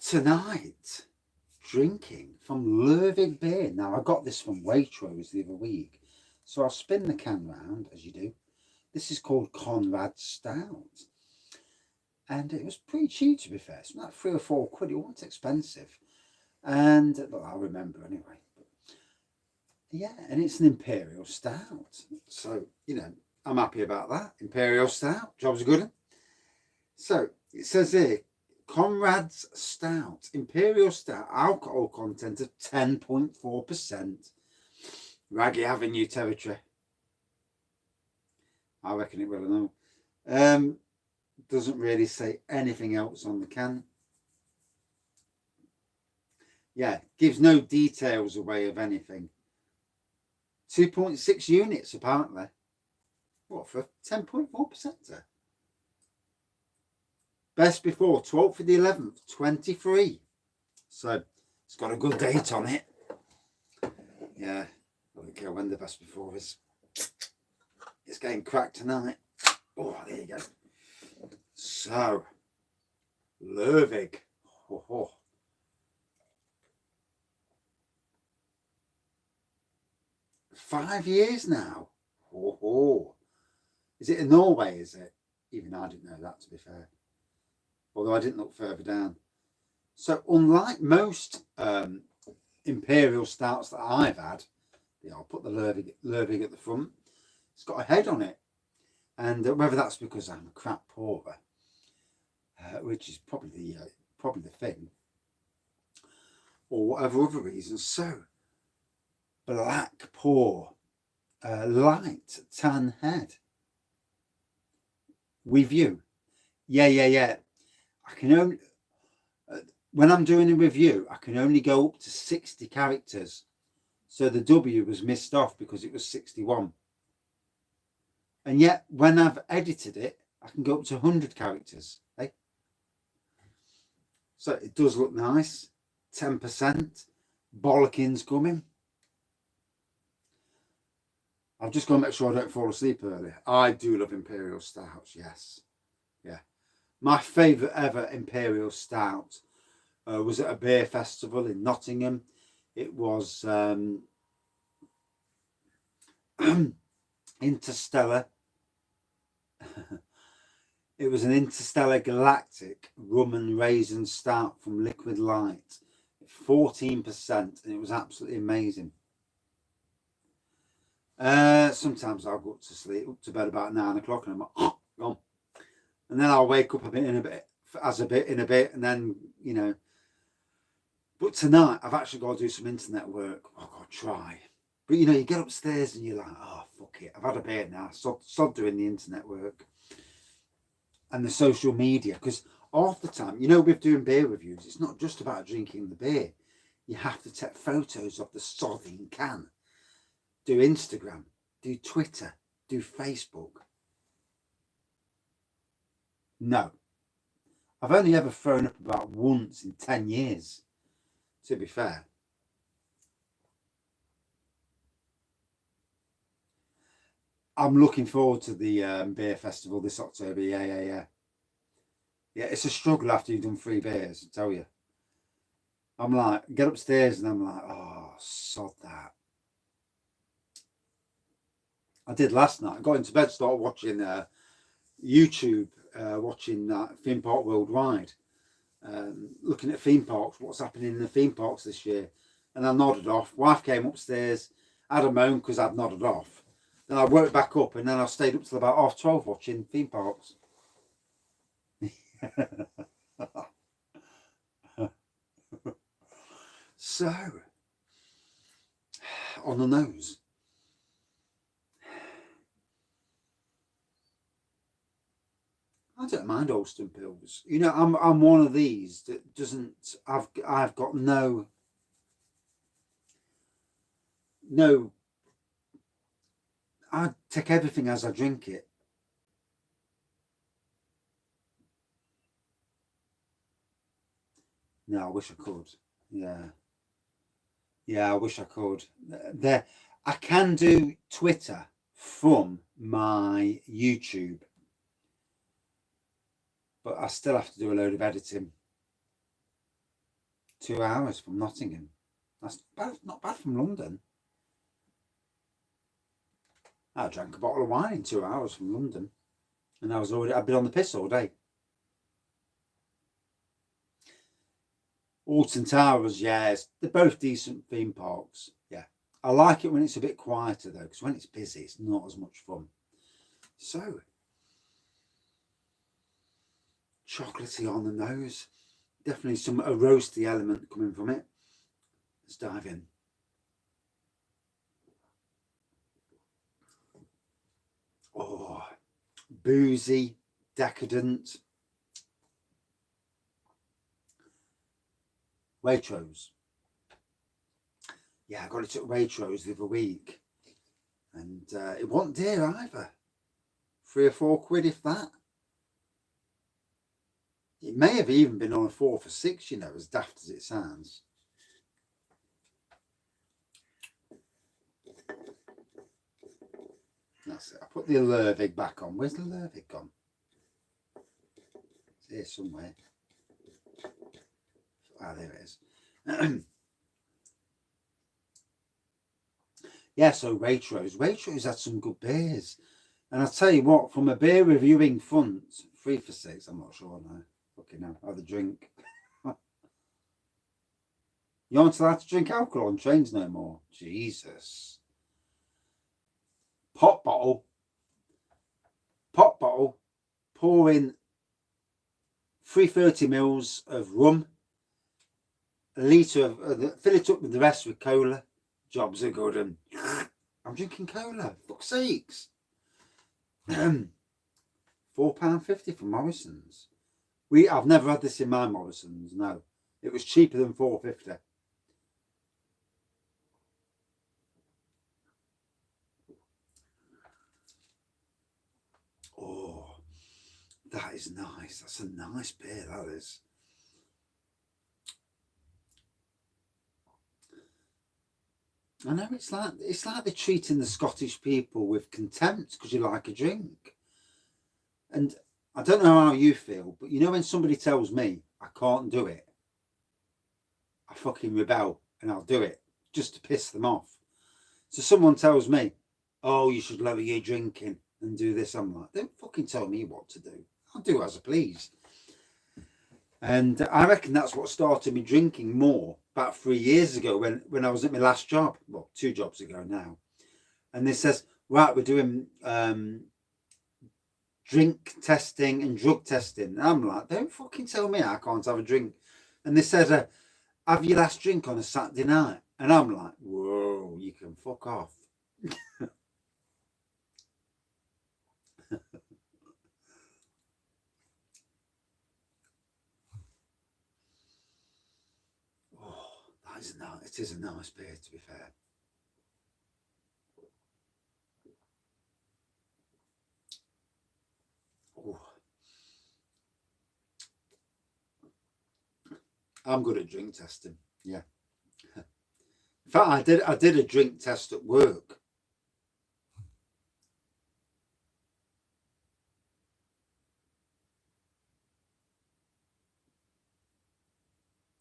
Tonight, drinking from Lervig beer. Now, I got this from Waitrose the other week. So I'll spin the can round, as you do. This is called Konrads Stout. And it was pretty cheap, to be fair. It's like £3 or £4. It wasn't expensive. And, well, I remember anyway. But, yeah, and it's an Imperial Stout. So, you know, I'm happy about that. Imperial Stout, job's a good one. So, it says here, Konrads Stout, Imperial Stout, alcohol content of 10.4%. Wraggy Avenue territory. I reckon it will, I know. Doesn't really say anything else on the can. Yeah, gives no details away of anything. 2.6 units apparently. What for 10.4%? Best before 12th of the 11th, 23. So it's got a good date on it. Yeah, I don't care when the best before is. It's getting cracked tonight. Oh, there you go. So, Lervig. Oh, oh. $5 now. Oh, oh. Is it in Norway, is it? Even I didn't know that, to be fair. Although I didn't look further down. So, unlike most Imperial Stouts that I've had, I'll put the Lervig at the front. It's got a head on it. And whether that's because I'm a crap pourer, which is probably the thing, or whatever other reason. So, black pour, light tan head. Review. Yeah. I can only, when I'm doing a review, I can only go up to 60 characters. So the W was missed off because it was 61. And yet, when I've edited it, I can go up to 100 characters. Eh? So it does look nice. 10%. Bollockings coming. I've just got to make sure I don't fall asleep early. I do love Imperial Stouts, yes. Yeah. My favourite ever Imperial Stout was at a beer festival in Nottingham. It was Interstellar. It was an Interstellar Galactic rum and raisin stout from Liquid Light. 14%, and it was absolutely amazing. Sometimes I'll go up to bed about 9 o'clock, and I'm like, oh, gone. And then I'll wake up in a bit, and then, you know. But tonight, I've actually got to do some internet work. I've got to try. But, you know, you get upstairs and you're like, oh, fuck it. I've had a beer now. Stop doing the internet work and the social media. Because half the time, you know, with doing beer reviews, it's not just about drinking the beer. You have to take photos of the sodding can. Do Instagram. Do Twitter. Do Facebook. No. I've only ever thrown up about once in 10 years, to be fair. I'm looking forward to the beer festival this October. Yeah. Yeah, it's a struggle after you've done 3 beers, I tell you. I'm like, get upstairs and I'm like, oh, sod that. I did last night. I got into bed, started watching YouTube, watching Theme Park Worldwide, looking at theme parks, what's happening in the theme parks this year. And I nodded off. Wife came upstairs, had a moan because I'd nodded off. Then I worked back up, and then I stayed up till about 12:30 watching theme parks. So, on the nose. I don't mind Alston Pills. You know, I'm one of these that doesn't. I've got no. I take everything as I drink it. No, I wish I could. Yeah, I wish I could. I can do Twitter from my YouTube, but I still have to do a load of editing. 2 hours from Nottingham. That's not bad from London. I drank a bottle of wine in 2 hours from London, and I'd been on the piss all day. Alton Towers, yes, they're both decent theme parks. Yeah, I like it when it's a bit quieter though, because when it's busy, it's not as much fun. So, chocolatey on the nose, definitely a roasty element coming from it. Let's dive in. Oh, boozy, decadent. Waitrose. Yeah, I got it at Waitrose the other week, and it wasn't dear either. 3 or 4 quid, if that. It may have even been on a 4 for 6, you know, as daft as it sounds. That's it. I put the Lervig back on. Where's the Lervig gone? It's here somewhere. Ah, there it is. Yeah, so Waitrose had some good beers. And I'll tell you what, from a beer reviewing front, 3 for 6, I'm not sure now. Fucking hell, have a drink. You aren't allowed to drink alcohol on trains no more. Jesus. Pop bottle, pour in 330 mils of rum, a litre of, fill it up with the rest with cola. Jobs are good. And I'm drinking cola, fuck's sakes. £4.50 from Morrison's. I've never had this in my Morrison's, no. It was cheaper than £4.50. Oh, that is nice. That's a nice beer, that is. I know it's like they're treating the Scottish people with contempt because you like a drink. And I don't know how you feel, but you know when somebody tells me I can't do it, I fucking rebel and I'll do it just to piss them off. So someone tells me, oh, you should lower your drinking and do this. I'm like, don't fucking tell me what to do. I'll do as I please. And I reckon that's what started me drinking more about 3 years ago when I was at my last job. Well, 2 jobs ago now. And they says, right, we're doing drink testing and drug testing. And I'm like, don't fucking tell me I can't have a drink. And they said, have your last drink on a Saturday night. And I'm like, whoa, you can fuck off. That is nice. It is a nice beer, to be fair. Oh. I'm good at drink testing. Yeah. In fact, I did a drink test at work.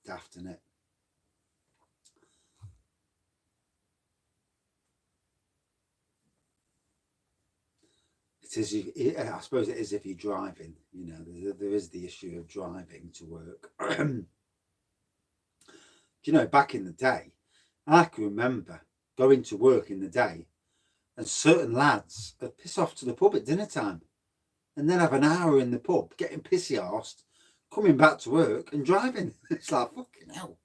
Daft, innit? It is. I suppose it is if you're driving. You know, there is the issue of driving to work. Do you know, back in the day, I can remember going to work in the day, and certain lads would piss off to the pub at dinner time, and then have an hour in the pub getting pissy arsed, coming back to work and driving. It's like fucking hell.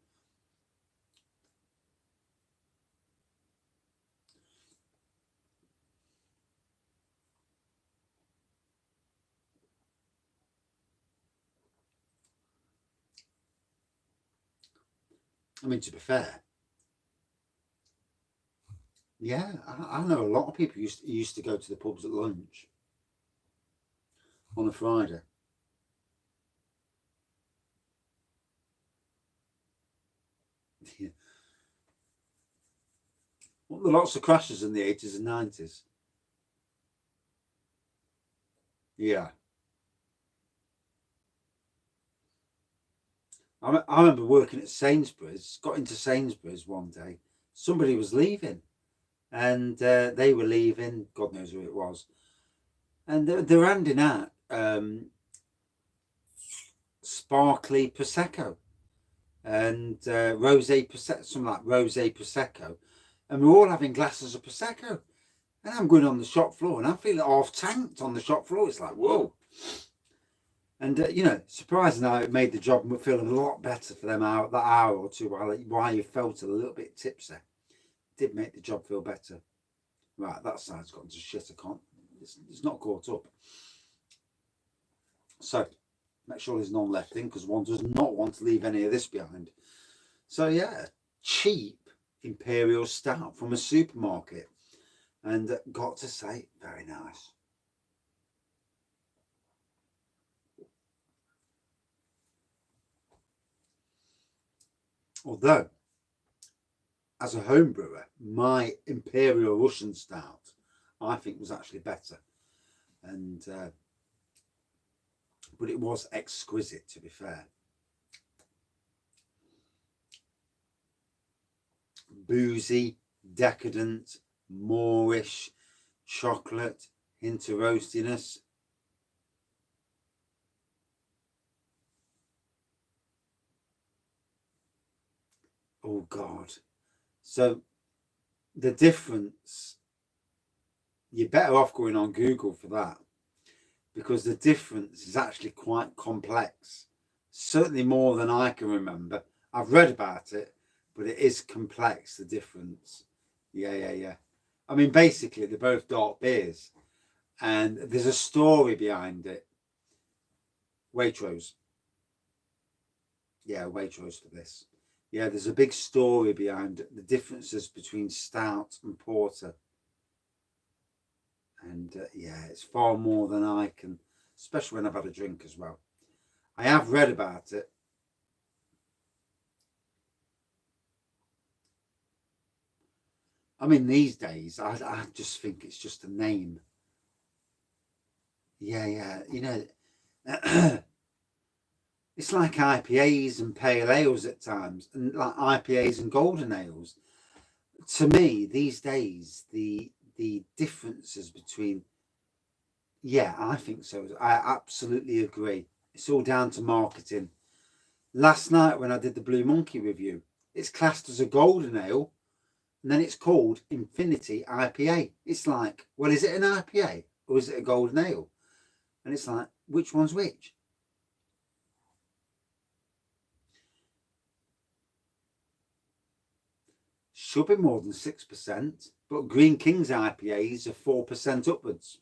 I mean, to be fair, yeah, I know a lot of people used to go to the pubs at lunch on a Friday. Yeah. Well, there were lots of crashes in the 80s and 90s. Yeah. I remember working at Sainsbury's, got into Sainsbury's one day. Somebody was leaving, and they were leaving, God knows who it was. And they're handing out sparkly Prosecco and rosé Prosecco, something like rosé Prosecco. And we're all having glasses of Prosecco. And I'm going on the shop floor and I'm feeling half tanked on the shop floor. It's like, whoa. And, you know, surprisingly, it made the job feel a lot better for them that hour or two while you felt a little bit tipsy. It did make the job feel better. Right, that side's gotten to shit. I can't, it's not caught up. So, make sure there's none left in because one does not want to leave any of this behind. So, yeah, cheap Imperial Stout from a supermarket. And got to say, very nice. Although, as a home brewer, my Imperial Russian Stout, I think, was actually better. And but it was exquisite, to be fair. Boozy, decadent, Moorish, chocolate, hint of roastiness. Oh God. So the difference, you're better off going on Google for that, because the difference is actually quite complex. Certainly more than I can remember. I've read about it, but it is complex, the difference. Yeah. I mean, basically, they're both dark beers, and there's a story behind it. Waitrose. Yeah, Waitrose for this. Yeah, there's a big story behind the differences between stout and porter. And yeah, it's far more than I can, especially when I've had a drink as well. I have read about it. I mean, these days, I just think it's just a name. Yeah, you know, it's like IPAs and pale ales at times, and like IPAs and golden ales. To me, these days, the differences between, yeah, I think so. I absolutely agree. It's all down to marketing. Last night when I did the Blue Monkey review, it's classed as a golden ale, and then it's called Infinity IPA. It's like, well, is it an IPA or is it a golden ale? And it's like, which one's which? Should be more than 6%, but Green King's IPAs are 4% upwards.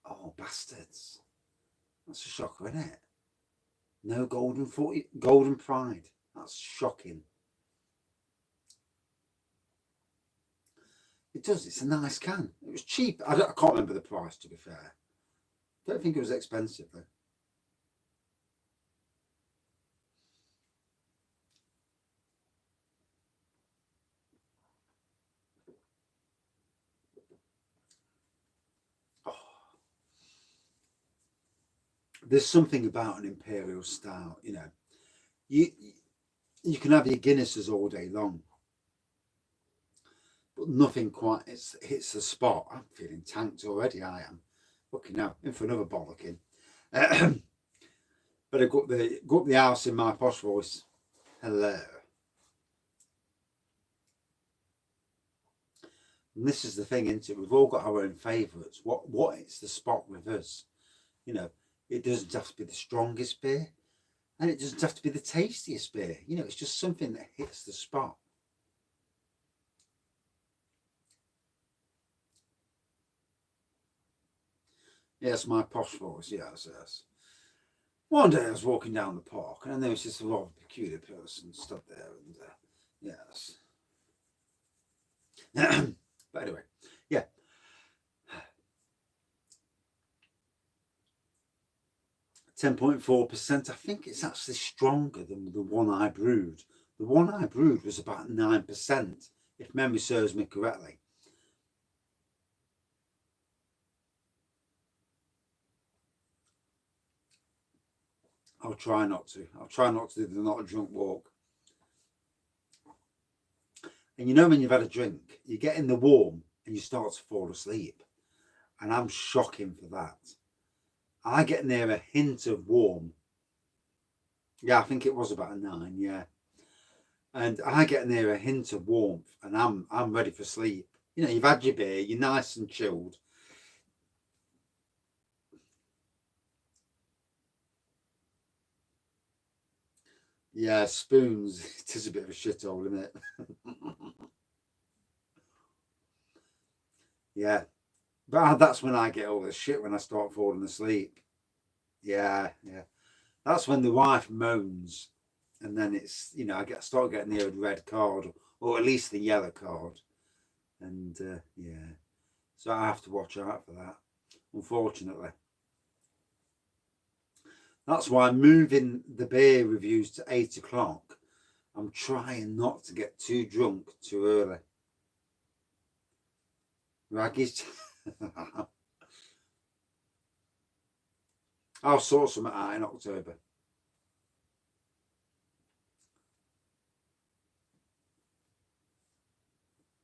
Oh, bastards. That's a shocker, isn't it? No golden pride. That's shocking. It does. It's a nice can. It was cheap. I can't remember the price, to be fair. Don't think it was expensive, though. Oh, there's something about an Imperial Stout, you know. You can have your Guinnesses all day long, but nothing quite hits the spot. I'm feeling tanked already, I am. Looking now, in for another bollocking. Better go up the house in my posh voice. Hello. And this is the thing, isn't it? We've all got our own favourites. What is the spot with us? You know, it doesn't have to be the strongest beer, and it doesn't have to be the tastiest beer. You know, it's just something that hits the spot. Yes, my posh voice. Yes. One day I was walking down the park and I noticed this rather peculiar person stood there, and yes. But anyway, yeah. 10.4%. I think it's actually stronger than the one I brewed. The one I brewed was about 9%, if memory serves me correctly. I'll try not to. I'll try not to do the not a drunk walk. And you know when you've had a drink, you get in the warm and you start to fall asleep. And I'm shocking for that. I get near a hint of warm. Yeah, I think it was about a 9, yeah. And I get near a hint of warmth and I'm ready for sleep. You know, you've had your beer, you're nice and chilled. Yeah, spoons, it is a bit of a shithole, isn't it? Yeah. But that's when I get all this shit, when I start falling asleep. Yeah, yeah. That's when the wife moans, and then it's, you know, start getting the old red card, or at least the yellow card. And yeah. So I have to watch out for that, unfortunately. That's why I'm moving the beer reviews to 8 o'clock. I'm trying not to get too drunk too early. Wraggys. I'll sort some out in October.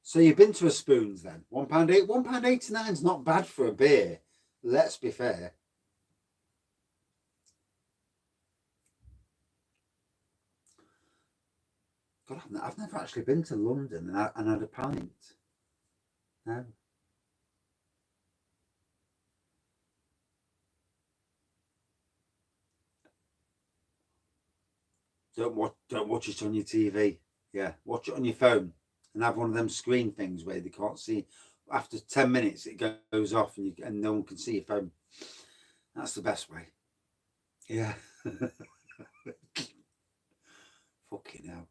So you've been to a Spoons then? £1.8, £1.89 is not bad for a beer. Let's be fair. God, I've never actually been to London and had a pint. No. Don't watch it on your TV. Yeah, watch it on your phone and have one of them screen things where they can't see. After 10 minutes, it goes off and no one can see your phone. That's the best way. Yeah. Fucking hell.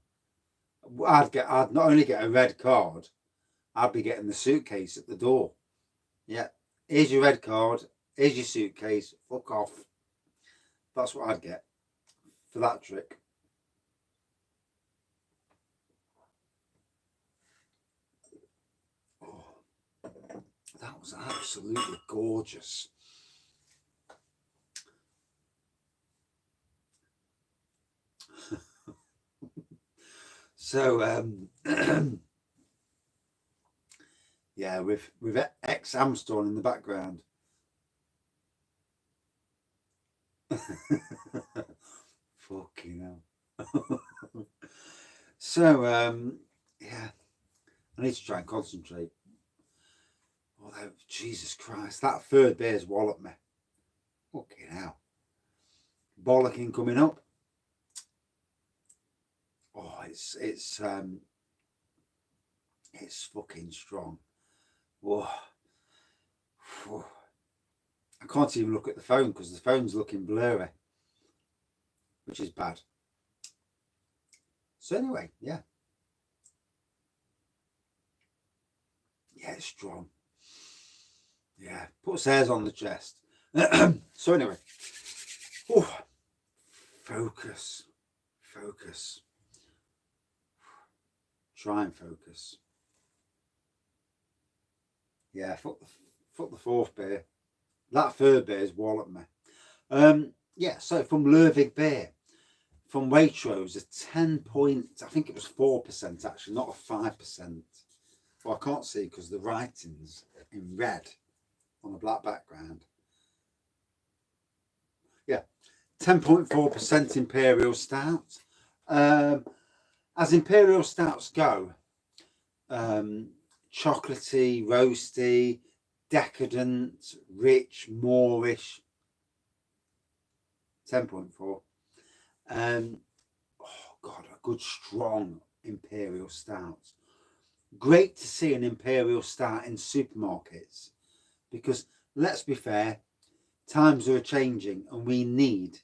I'd not only get a red card, I'd be getting the suitcase at the door. Yeah. Here's your red card. Here's your suitcase. Fuck off. That's what I'd get for that trick. Oh, that was absolutely gorgeous. So yeah, with ex Amstorn in the background. Fucking hell. So yeah, I need to try and concentrate. Although, Jesus Christ, that third beer's walloped me. Fucking hell. Bollocking coming up. Oh, it's fucking strong. Whoa. Whoa. I can't even look at the phone because the phone's looking blurry, which is bad. So anyway, yeah. Yeah, it's strong. Yeah, puts hairs on the chest. So anyway, oh, focus. Try and focus. Yeah, fuck the fourth beer. That third beer is walloped me. Yeah, so from Lervig beer, from Waitrose, a 10 point, I think it was 4% actually, not a 5%. Well, I can't see because the writing's in red on a black background. Yeah, 10.4% Imperial Stout. As Imperial Stouts go, chocolatey, roasty, decadent, rich, moorish. 10.4. Oh God, a good strong Imperial Stout. Great to see an Imperial Stout in supermarkets because let's be fair, times are changing and we need.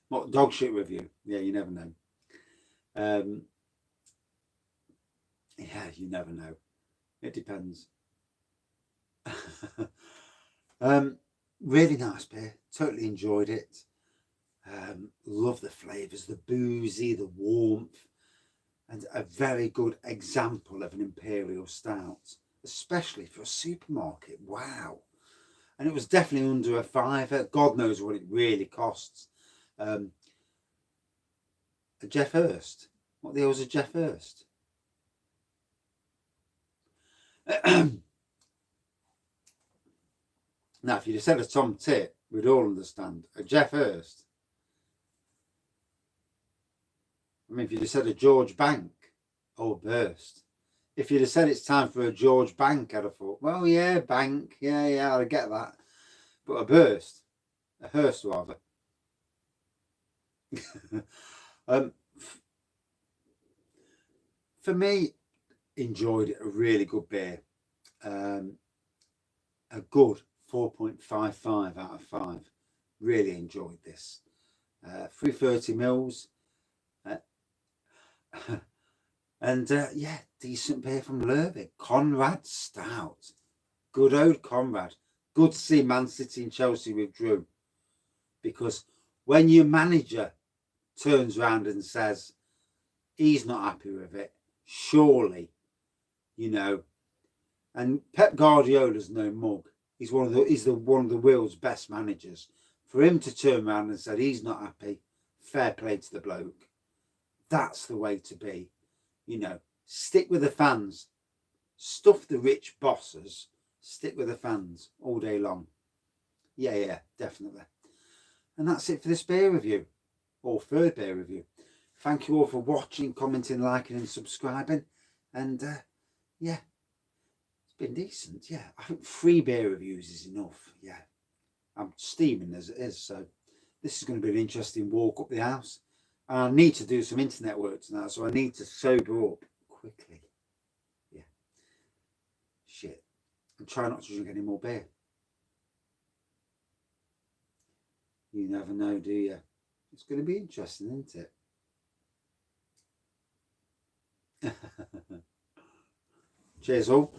What dog shit review? Yeah, you never know. Yeah, you never know. It depends. Really nice beer. Totally enjoyed it. Love the flavours, the boozy, the warmth, and a very good example of an Imperial Stout, especially for a supermarket. Wow. and it was definitely under a fiver. God knows what it really costs. A Jeff Hurst. What the hell's a Jeff Hurst? Now, if you'd have said a Tom Tit, we'd all understand. A Jeff Hurst. I mean, if you'd have said a George Bank, or Burst. If you'd have said it's time for a George Bank, I'd have thought, well, yeah, Bank, yeah, I get that. But a Burst, a Hurst rather. For me, enjoyed it, a really good beer. A good 4.55 out of 5. Really enjoyed this. 330 mils. And yeah, decent beer from Lervig. Konrads Stout. Good old Konrad. Good to see Man City and Chelsea withdrew. Because when your manager turns around and says he's not happy with it, surely, you know, and Pep Guardiola's no mug. He's one of the world's best managers. For him to turn around and say he's not happy, fair play to the bloke. That's the way to be. You know, stick with the fans. Stuff the rich bosses. Stick with the fans all day long. Yeah, definitely. And that's it for this beer review, or third beer review. Thank you all for watching, commenting, liking and subscribing. And yeah, it's been decent. Yeah, I think 3 beer reviews is enough. Yeah, I'm steaming as it is. So this is going to be an interesting walk up the house. And I need to do some internet work tonight, so I need to sober up quickly. Yeah. Shit. And try not to drink any more beer. You never know, do you? It's going to be interesting, isn't it? Cheers all.